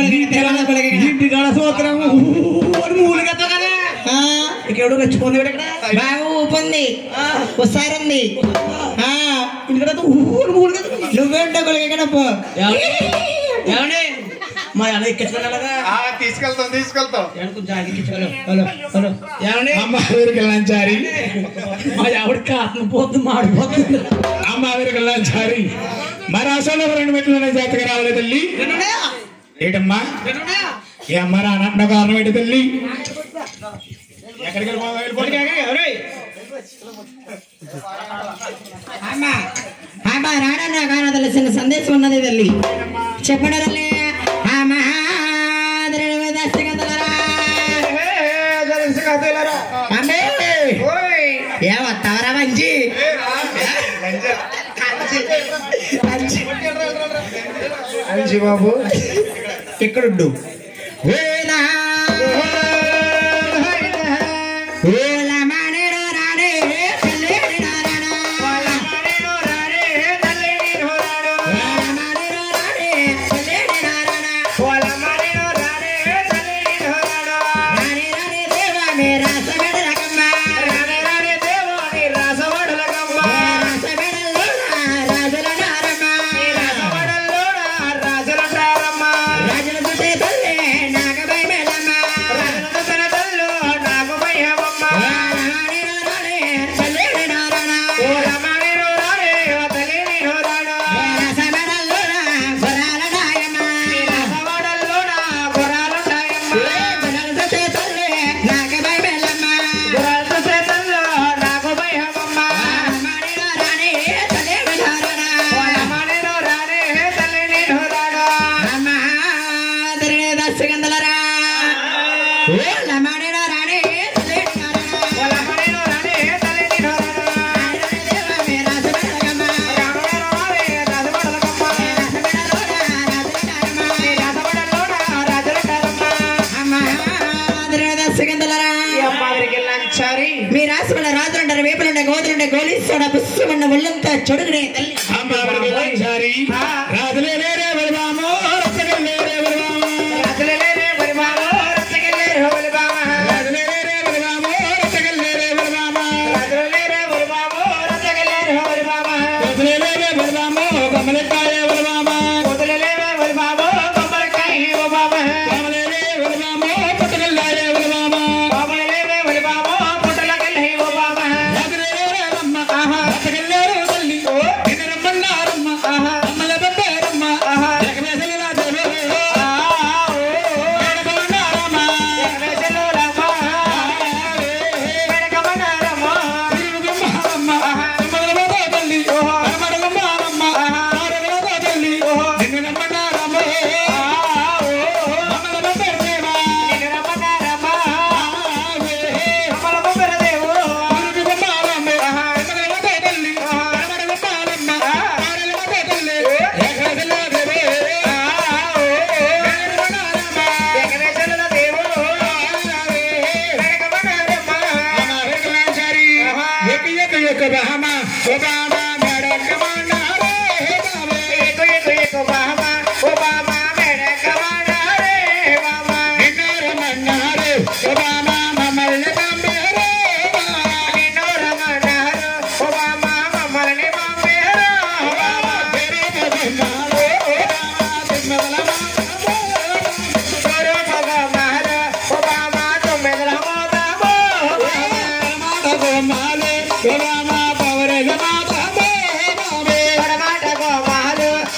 ఇంటికాడ సూత్రం మూలికతో కదా ఇంకెవడు రెచ్చిపోయింది ఇక్కడ బాగా ఊపుంది ఒకసారి ఉంది నువ్వేంటో కొలిగడపో ఏమండి మా అన్న ఎక్కించుకోగలగా తీసుకెళ్తాం హలో హలో ఏమండి అమ్మ ఊరికి వెళ్ళాలి మా ఆవిడకి ఆత్మపోతు మాడిపోతుంది అమ్మ ఊరికి వెళ్ళాలి మరి అసలు 2 మెట్లు జాతక రావాలి తల్లి ఏటమ్మా ఏ అమ్మ రానట్టు కారణం ఏంటి తల్లి ఎక్కడికి రాడన్నా కానీ తెలిసిన సందేశం ఉన్నది తల్లి చెప్పండి తల్లి ఏమత్తావరా మంచి అంజి బాబు ఎక్కడుండు మీ రాసుల రాజులుంటారు వేపులుంటాయి గోతులుంటాయి గోలీసుడ పుష్పమన్న ఒళ్ళంతా చెడుగునే తల్లి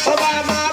Obama